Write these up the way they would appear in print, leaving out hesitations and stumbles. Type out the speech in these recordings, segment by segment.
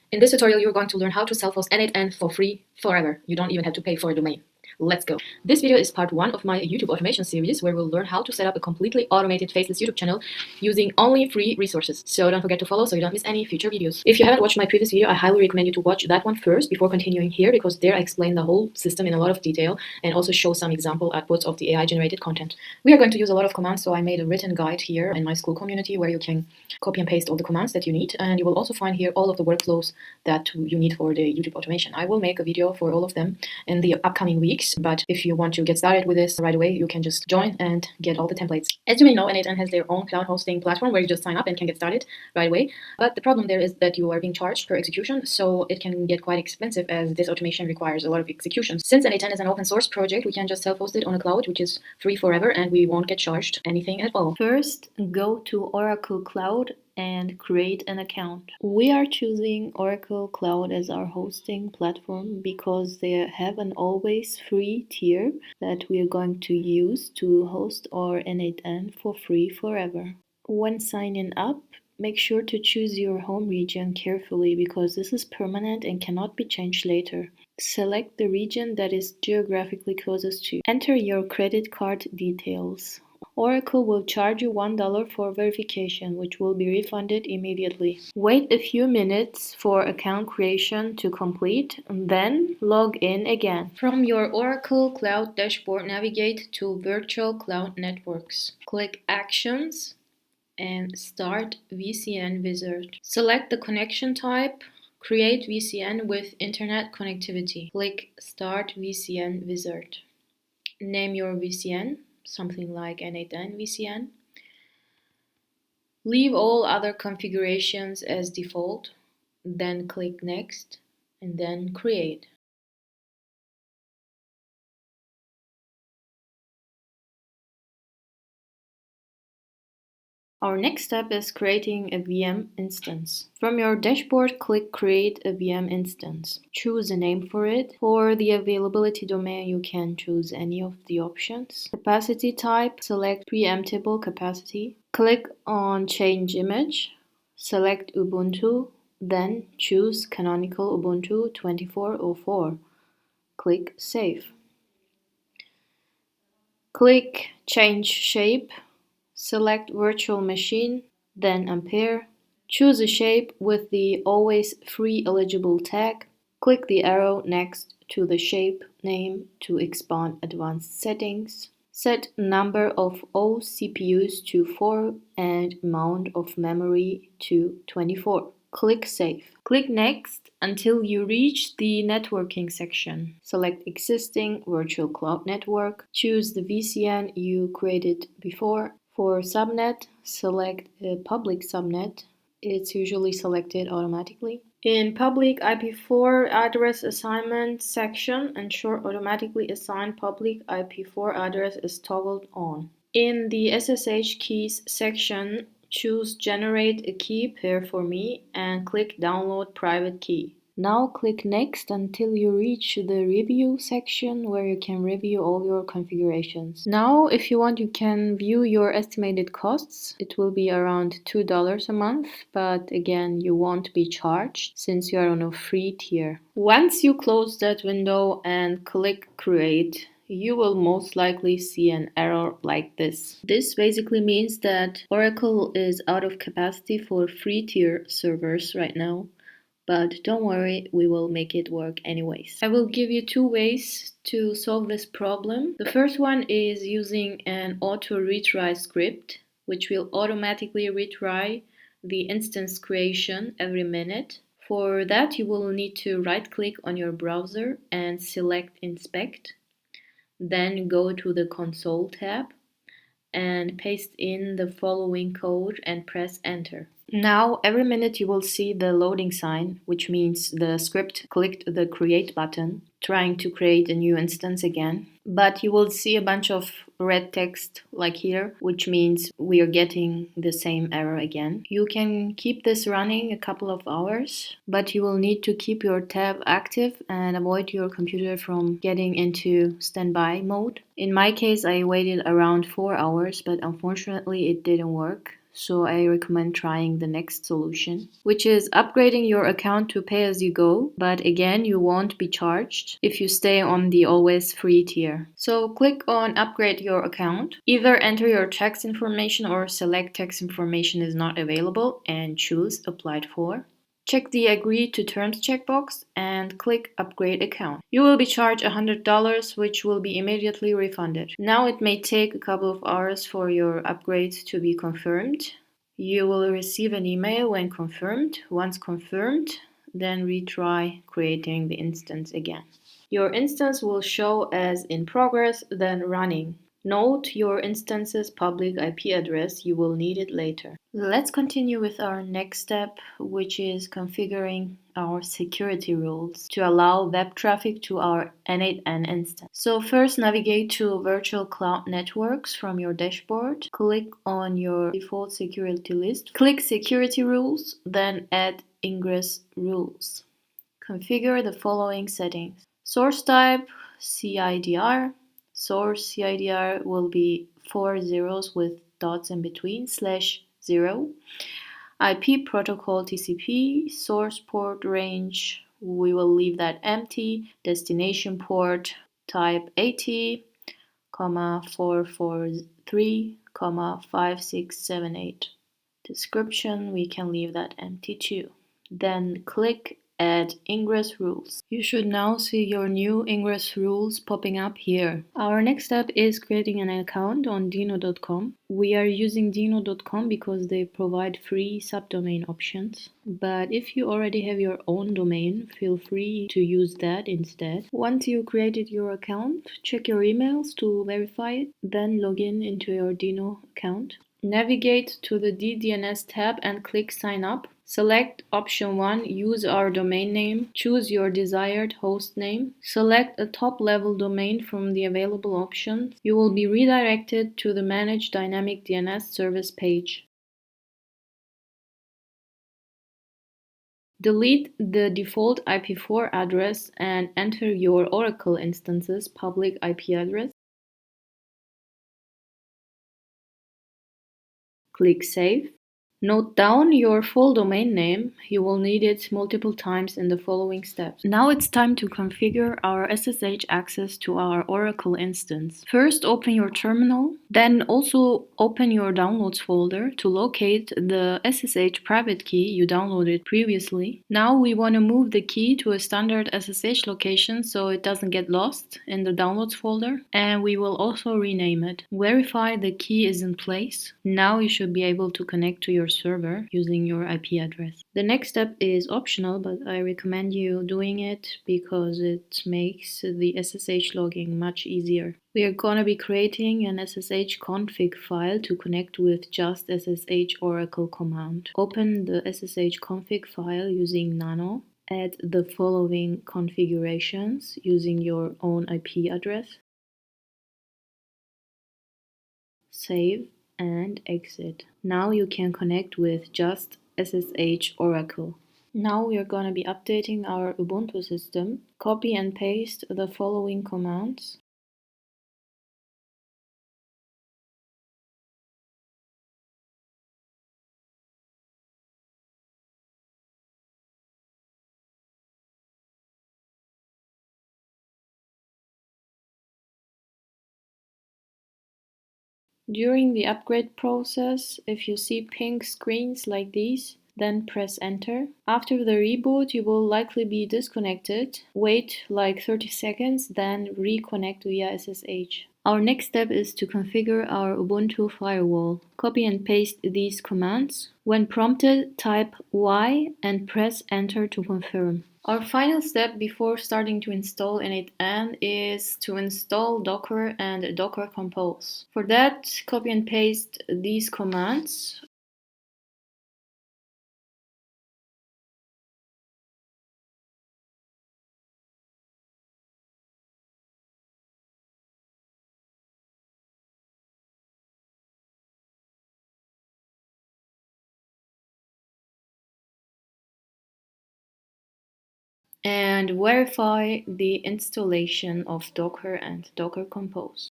In this tutorial, you're going to learn how to self-host n8n for free forever. You don't even have to pay for a domain. Let's go. This video is part 1 of my YouTube automation series where we'll learn how to set up a completely automated faceless YouTube channel using only free resources. So don't forget to follow so you don't miss any future videos. If you haven't watched my previous video, I highly recommend you to watch that one first before continuing here, because there I explain the whole system in a lot of detail and also show some example outputs of the AI generated content. We are going to use a lot of commands, so I made a written guide here in my school community where you can copy and paste all the commands that you need, and you will also find here all of the workflows that you need for the YouTube automation. I will make a video for all of them in the upcoming weeks, but if you want to get started with this right away, you can just join and get all the templates. As you may know, n8n has their own cloud hosting platform where you just sign up and can get started right away. But the problem there is that you are being charged per execution, so it can get quite expensive as this automation requires a lot of executions. Since n8n is an open source project, we can just self-host it on a cloud, which is free forever, and we won't get charged anything at all. First, go to Oracle Cloud and create an account. We are choosing Oracle Cloud as our hosting platform because they have an always free tier that we are going to use to host our n8n for free forever. When signing up, make sure to choose your home region carefully because this is permanent and cannot be changed later. Select the region that is geographically closest to you. Enter your credit card details. Oracle will charge you $1 for verification, which will be refunded immediately. Wait a few minutes for account creation to complete, and then log in again. From your Oracle Cloud dashboard, navigate to Virtual Cloud Networks. Click Actions and Start VCN Wizard. Select the connection type. Create VCN with Internet connectivity. Click Start VCN Wizard. Name your VCN. Something like n8n VCN. Leave all other configurations as default, then click Next, and then Create. Our next step is creating a VM instance. From your dashboard, click Create a VM instance. Choose a name for it. For the availability domain, you can choose any of the options. Capacity type, select preemptible capacity. Click on Change Image. Select Ubuntu, then choose Canonical Ubuntu 2404. Click Save. Click Change Shape. Select Virtual Machine, then Ampere. Choose a shape with the Always Free Eligible tag. Click the arrow next to the shape name to expand advanced settings. Set number of all CPUs to 4 and amount of memory to 24. Click Save. Click Next until you reach the networking section. Select Existing Virtual Cloud Network. Choose the VCN you created before. For subnet, select a public subnet. It's usually selected automatically. In Public IP4 Address Assignment section, ensure Automatically Assigned Public IP4 Address is toggled on. In the SSH Keys section, choose Generate a Key Pair for me and click Download Private Key. Now click Next until you reach the Review section where you can review all your configurations. Now, if you want, you can view your estimated costs. It will be around $2 a month, but again, you won't be charged since you are on a free tier. Once you close that window and click Create, you will most likely see an error like this. This basically means that Oracle is out of capacity for free tier servers right now. But don't worry, we will make it work anyways. I will give you 2 ways to solve this problem. The first one is using an auto retry script, which will automatically retry the instance creation every minute. For that, you will need to right-click on your browser and select Inspect. Then go to the Console tab and paste in the following code and press Enter. Now, every minute you will see the loading sign, which means the script clicked the Create button, trying to create a new instance again. But you will see a bunch of red text like here, which means we are getting the same error again. You can keep this running a couple of hours, but you will need to keep your tab active and avoid your computer from getting into standby mode. In my case, I waited around 4 hours, but unfortunately it didn't work. so I recommend trying the next solution, which is upgrading your account to pay-as-you-go, but again, you won't be charged if you stay on the always free tier. So click on upgrade your account. Either enter your tax information or select tax information is not available and choose applied for. Check the Agree to Terms checkbox and click Upgrade Account. You will be charged $100, which will be immediately refunded. Now it may take a couple of hours for your upgrade to be confirmed. You will receive an email when confirmed. Once confirmed, then retry creating the instance again. Your instance will show as in progress, then running. Note your instance's public IP address, you will need it later. Let's continue with our next step, which is configuring our security rules to allow web traffic to our n8n instance. So first navigate to Virtual Cloud Networks from your dashboard. Click on your default security list. Click Security Rules, then add Ingress Rules. Configure the following settings. Source type, CIDR. Source CIDR will be 4 zeros with dots in between, /0. IP protocol TCP, source port range, we will leave that empty. Destination port type 80, 443, 5678. Description, we can leave that empty too. Then click Add Ingress Rules. You should now see your new ingress rules popping up here. Our next step is creating an account on Dynu.com. We are using Dynu.com because they provide free subdomain options. But if you already have your own domain, feel free to use that instead. Once you created your account, check your emails to verify it, then log in into your Dynu account. Navigate to the DDNS tab and click Sign Up. Select option 1, use our domain name. Choose your desired host name. Select a top-level domain from the available options. You will be redirected to the Manage Dynamic DNS Service page. Delete the default IP4 address and enter your Oracle instance's public IP address. Click Save. Note down your full domain name. You will need it multiple times in the following steps. Now it's time to configure our SSH access to our Oracle instance. First, open your terminal, then also open your downloads folder to locate the SSH private key you downloaded previously. Now we want to move the key to a standard SSH location so it doesn't get lost in the downloads folder, and we will also rename it. Verify the key is in place. Now you should be able to connect to your server using your IP address. The next step is optional, but I recommend you doing it because it makes the SSH logging much easier. We are going to be creating an SSH config file to connect with just SSH Oracle command. Open the SSH config file using nano. Add the following configurations using your own IP address. Save and exit. Now you can connect with just SSH Oracle. Now we are going to be updating our Ubuntu system. Copy and paste the following commands. During the upgrade process, if you see pink screens like these, then press enter. After the reboot, you will likely be disconnected. Wait like 30 seconds, then reconnect via SSH. Our next step is to configure our Ubuntu firewall. Copy and paste these commands. When prompted, type Y and press enter to confirm. Our final step before starting to install n8n is to install Docker and Docker Compose. For that, copy and paste these commands. And verify the installation of Docker and Docker Compose.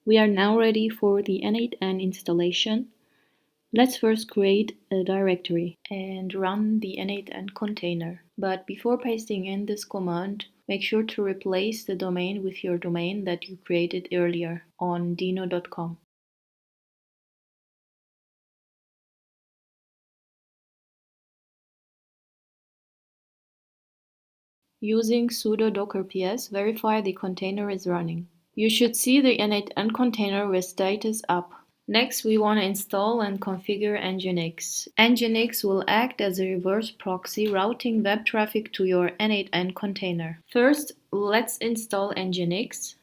We are now ready for the n8n installation. Let's first create a directory and run the n8n container. But before pasting in this command, make sure to replace the domain with your domain that you created earlier on dynu.com. Using sudo docker ps, verify the container is running. You should see the n8n container with status up. Next, we want to install and configure Nginx. Nginx will act as a reverse proxy, routing web traffic to your n8n container. First, let's install Nginx.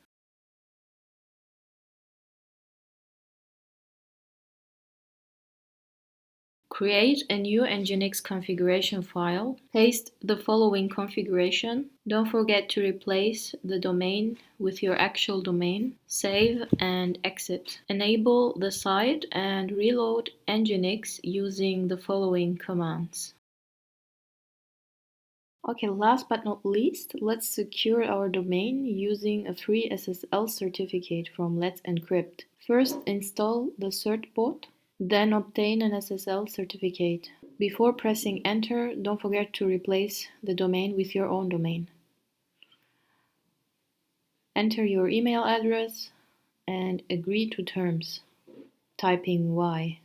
Create a new Nginx configuration file. Paste the following configuration. Don't forget to replace the domain with your actual domain. Save and exit. Enable the site and reload Nginx using the following commands. Okay, last but not least, let's secure our domain using a free SSL certificate from Let's Encrypt. First, install the certbot. Then obtain an SSL certificate. Before pressing enter, don't forget to replace the domain with your own domain. Enter your email address and agree to terms, typing Y.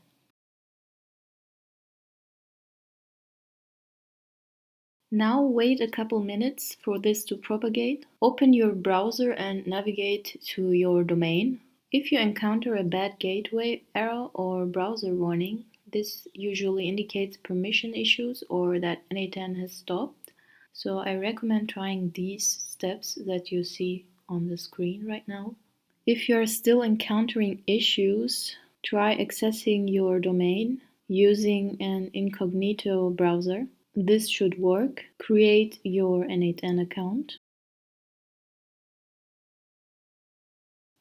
Now wait a couple minutes for this to propagate. Open your browser and navigate to your domain. If you encounter a bad gateway error or browser warning, this usually indicates permission issues or that n8n has stopped. So I recommend trying these steps that you see on the screen right now. If you're still encountering issues, try accessing your domain using an incognito browser. This should work. Create your n8n account.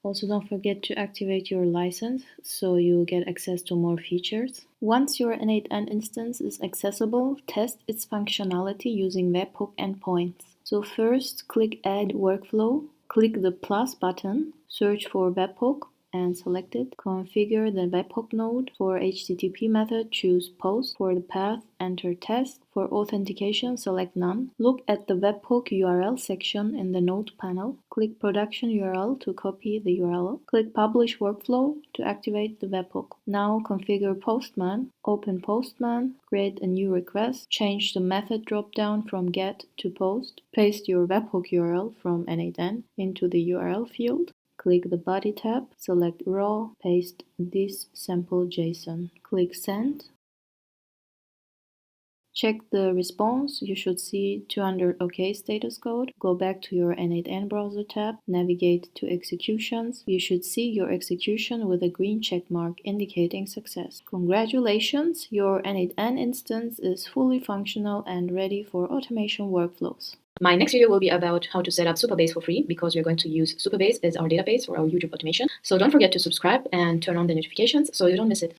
Also, don't forget to activate your license so you get access to more features. Once your n8n instance is accessible, test its functionality using webhook endpoints. So first, click Add Workflow, click the plus button, search for webhook, and select it. Configure the webhook node. For HTTP method, choose post. For the path, enter test. For authentication, select none. Look at the webhook URL section in the node panel. Click production URL to copy the URL. Click publish workflow to activate the webhook. Now configure Postman. Open Postman. Create a new request. Change the method dropdown from get to post. Paste your webhook URL from n8n into the URL field. Click the body tab, select raw, paste this sample JSON. Click send. Check the response. You should see 200 OK status code. Go back to your n8n browser tab, navigate to executions. You should see your execution with a green check mark indicating success. Congratulations, your n8n instance is fully functional and ready for automation workflows. My next video will be about how to set up Supabase for free because we're going to use Supabase as our database for our YouTube automation. So don't forget to subscribe and turn on the notifications so you don't miss it.